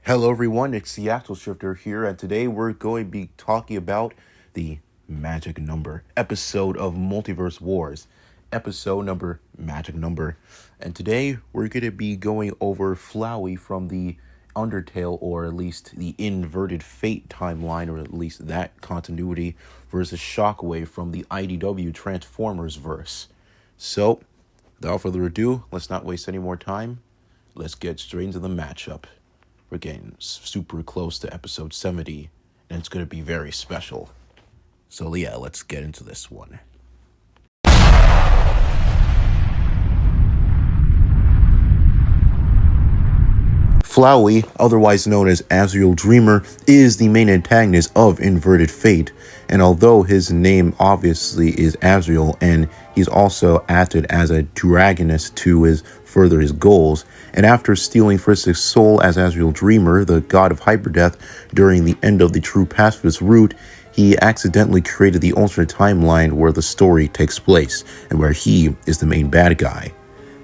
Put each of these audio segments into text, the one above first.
Hello everyone, it's Seattle Shifter here, and today we're going to be talking about the Magic Number episode of Multiverse Wars. Episode number, Magic Number. And today we're going to be going over Flowey from the Undertale, or at least the Inverted Fate timeline, or at least that continuity, versus Shockwave from the IDW Transformers verse. So, without further ado, let's not waste any more time. Let's get straight into the matchup. We're getting super close to episode 70, and it's going to be very special. So yeah, let's get into this one. Flowey, otherwise known as Azrael Dreamer, is the main antagonist of Inverted Fate, and although his name obviously is Azrael, and he's also acted as a dragonist to further his goals, and after stealing Frisk's soul as Azrael Dreamer, the god of hyperdeath, during the end of the True Pacifist route, he accidentally created the alternate timeline where the story takes place, and where he is the main bad guy.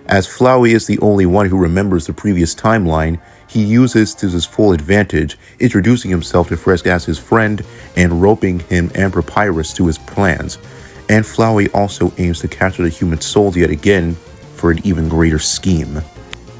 As Flowey is the only one who remembers the previous timeline, he uses to his full advantage, introducing himself to Frisk as his friend and roping him and Papyrus to his plans. And Flowey also aims to capture the human souls yet again for an even greater scheme.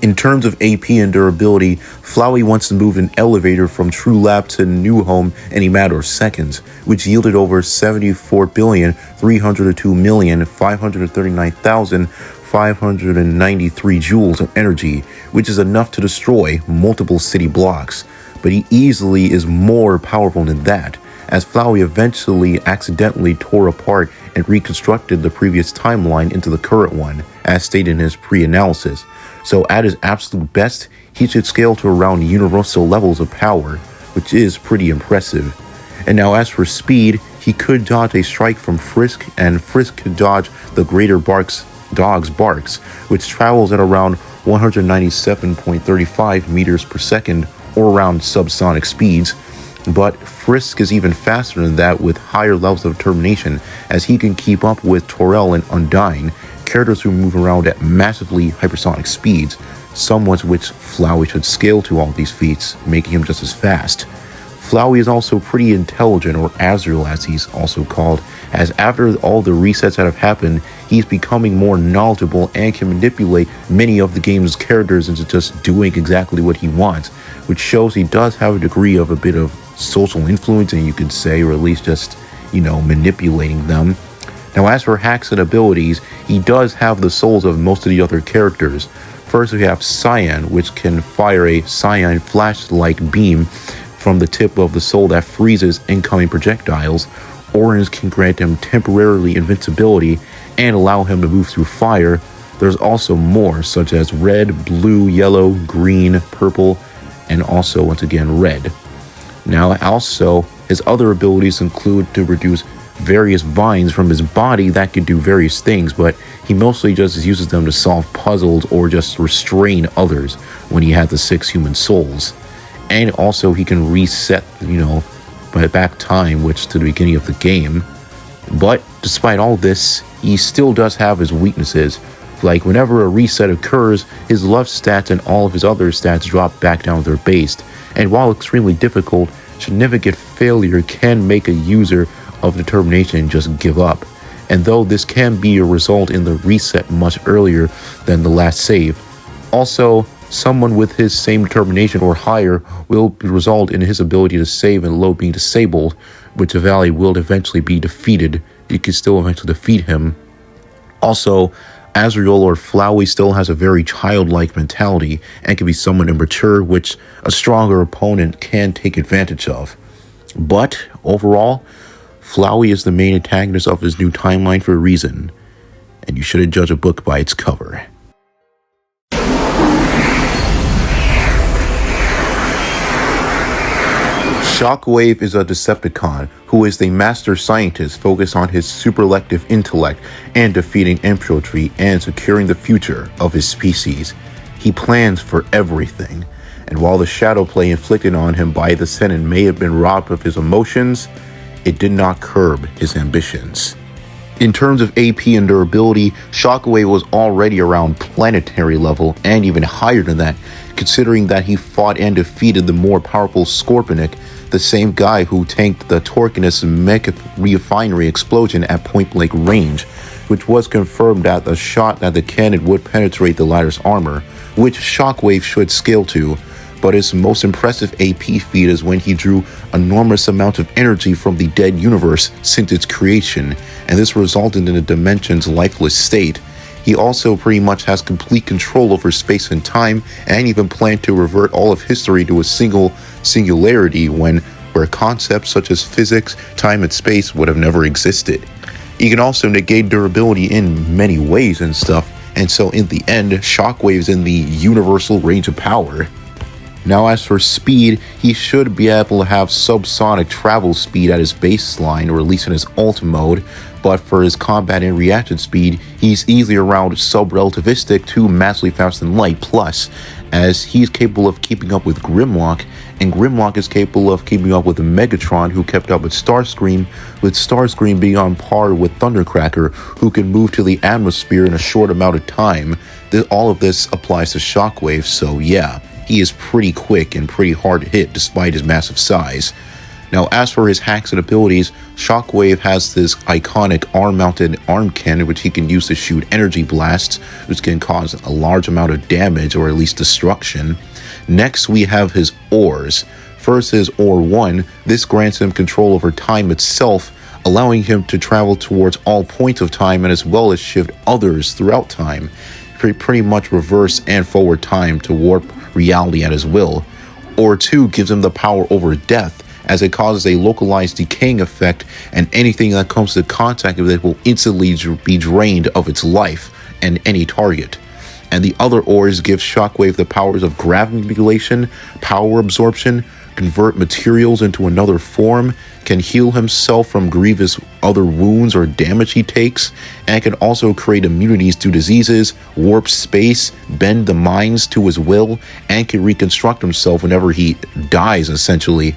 In terms of AP and durability, Flowey wants to move an elevator from True Lab to New Home in a matter of seconds, which yielded over 74,302,539,593 joules of energy, which is enough to destroy multiple city blocks. But he easily is more powerful than that, as Flowey eventually accidentally tore apart and reconstructed the previous timeline into the current one, as stated in his pre-analysis. So at his absolute best, he should scale to around universal levels of power, which is pretty impressive. And now as for speed, he could dodge a strike from Frisk, and Frisk could dodge the Greater Dog's Barks, which travels at around 197.35 meters per second, or around subsonic speeds. But Frisk is even faster than that with higher levels of determination, as he can keep up with Torel and Undyne, characters who move around at massively hypersonic speeds, somewhat which Flowey should scale to all these feats, making him just as fast. Flowey is also pretty intelligent, or Azrael as he's also called, as after all the resets that have happened, he's becoming more knowledgeable and can manipulate many of the game's characters into just doing exactly what he wants, which shows he does have a degree of a bit of social influence, and you could say, or at least just, manipulating them. Now as for hacks and abilities, he does have the souls of most of the other characters. First we have Cyan, which can fire a cyan flash-like beam from the tip of the soul that freezes incoming projectiles. Orange can grant him temporarily invincibility and allow him to move through fire. There's also more, such as red, blue, yellow, green, purple, and also once again red. Now also, his other abilities include to reduce various vines from his body that can do various things, but he mostly just uses them to solve puzzles or just restrain others when he had the 6 human souls. And also he can reset, back time, which to the beginning of the game. But despite all this, he still does have his weaknesses. Like whenever a reset occurs, his love stats and all of his other stats drop back down to their base. And while extremely difficult, significant failure can make a user of determination just give up, and though this can be a result in the reset much earlier than the last save, also someone with his same determination or higher will result in his ability to save and load being disabled, which Valley will eventually be defeated. You can still eventually defeat him. Also, Azrael or Flowey still has a very childlike mentality and can be somewhat immature, which a stronger opponent can take advantage of. But overall, Flowey is the main antagonist of his new timeline for a reason, and you shouldn't judge a book by its cover. Shockwave is a Decepticon who is the master scientist focused on his superlective intellect and defeating infantry and securing the future of his species. He plans for everything, and while the shadow play inflicted on him by the Senate may have been robbed of his emotions, it did not curb his ambitions. In terms of AP and durability, Shockwave was already around planetary level and even higher than that, considering that he fought and defeated the more powerful Scorpionic, the same guy who tanked the Torkinus mech refinery explosion at point-blank range, which was confirmed that the shot that the cannon would penetrate the latter's armor, which Shockwave should scale to. But his most impressive AP feat is when he drew enormous amount of energy from the dead universe since its creation, and this resulted in a dimension's lifeless state. He also pretty much has complete control over space and time, and even planned to revert all of history to a singularity where concepts such as physics, time, and space would have never existed. He can also negate durability in many ways and stuff, and so in the end, Shockwave's in the universal range of power. Now as for speed, he should be able to have subsonic travel speed at his baseline, or at least in his ult mode, but for his combat and reaction speed, he's easily around sub-relativistic to massively faster than light plus, as he's capable of keeping up with Grimlock, and Grimlock is capable of keeping up with Megatron, who kept up with Starscream being on par with Thundercracker, who can move to the atmosphere in a short amount of time. All of this applies to Shockwave, so yeah. He is pretty quick and pretty hard to hit despite his massive size. Now as for his hacks and abilities, Shockwave has this iconic arm-mounted arm cannon which he can use to shoot energy blasts, which can cause a large amount of damage or at least destruction. Next we have his ores. First is Ore 1, this grants him control over time itself, allowing him to travel towards all points of time and as well as shift others throughout time. Pretty much reverse and forward time to warp reality at his will. Ore 2 gives him the power over death, as it causes a localized decaying effect, and anything that comes into contact with it will instantly be drained of its life and any target. And the other ores give Shockwave the powers of gravity manipulation, power absorption, convert materials into another form, can heal himself from grievous other wounds or damage he takes, and can also create immunities to diseases, warp space, bend the minds to his will, and can reconstruct himself whenever he dies, essentially.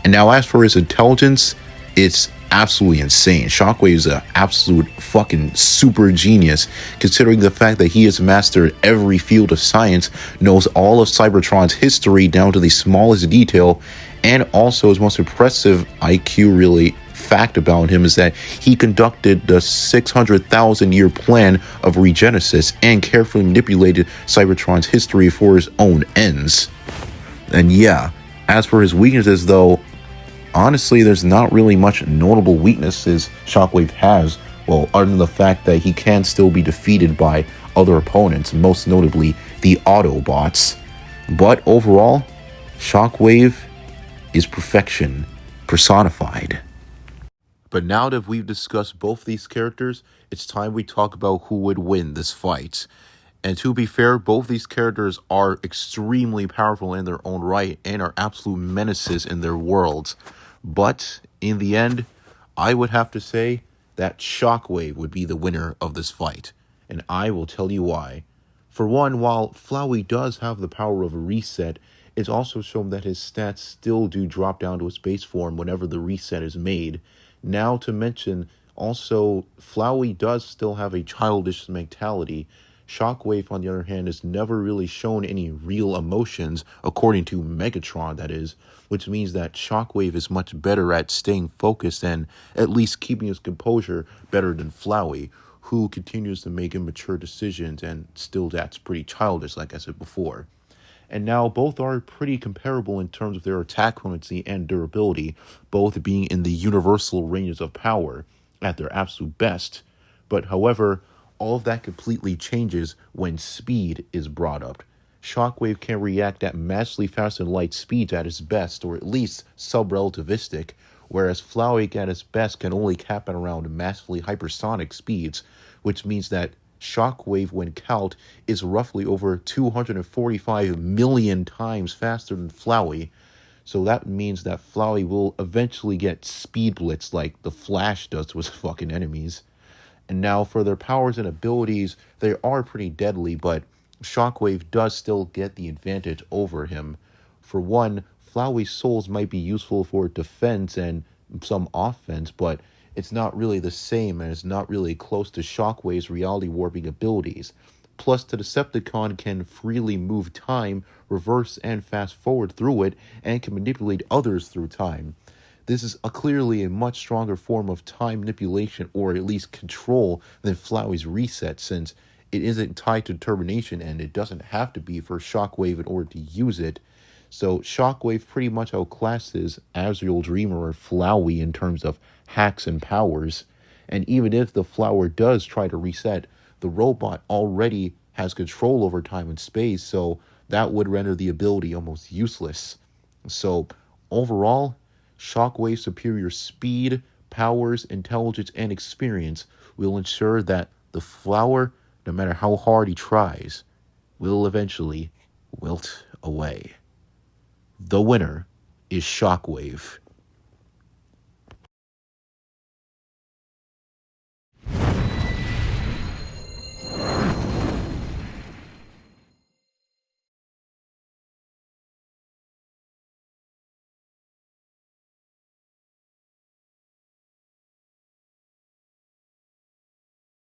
And now as for his intelligence, it's absolutely insane. Shockwave is an absolute fucking super genius, considering the fact that he has mastered every field of science, knows all of Cybertron's history down to the smallest detail, and also his most impressive IQ really fact about him is that he conducted the 600,000 year plan of regenesis and carefully manipulated Cybertron's history for his own ends. And yeah, as for his weaknesses though, honestly, there's not really much notable weaknesses Shockwave has, well, other than the fact that he can still be defeated by other opponents, most notably the Autobots. But overall, Shockwave is perfection personified. But now that we've discussed both these characters, it's time we talk about who would win this fight. And to be fair, both these characters are extremely powerful in their own right and are absolute menaces in their worlds. But in the end, I would have to say that Shockwave would be the winner of this fight. And I will tell you why. For one, while Flowey does have the power of a reset, it's also shown that his stats still do drop down to his base form whenever the reset is made. Now to mention, also, Flowey does still have a childish mentality. Shockwave, on the other hand, has never really shown any real emotions, according to Megatron, that is, which means that Shockwave is much better at staying focused and at least keeping his composure better than Flowey, who continues to make immature decisions and still that's pretty childish, like I said before. And now both are pretty comparable in terms of their attack potency and durability, both being in the universal ranges of power at their absolute best. But however, all of that completely changes when speed is brought up. Shockwave can react at massively faster than light speeds at his best, or at least sub-relativistic, whereas Flowey at his best can only cap at around massively hypersonic speeds, which means that Shockwave, when count, is roughly over 245 million times faster than Flowey. So that means that Flowey will eventually get speed blitz like the Flash does to his fucking enemies. And now for their powers and abilities, they are pretty deadly, but Shockwave does still get the advantage over him. For one, Flowey's souls might be useful for defense and some offense, but it's not really the same and it's not really close to Shockwave's reality warping abilities. Plus, the Decepticon can freely move time, reverse and fast forward through it, and can manipulate others through time. This is clearly a much stronger form of time manipulation, or at least control, than Flowey's reset, since it isn't tied to determination and it doesn't have to be for Shockwave in order to use it. So Shockwave pretty much outclasses Azrael Dreamer or Flowey in terms of hacks and powers. And even if the flower does try to reset, the robot already has control over time and space, so that would render the ability almost useless. So overall, Shockwave's superior speed, powers, intelligence, and experience will ensure that the flower, no matter how hard he tries, will eventually wilt away. The winner is Shockwave.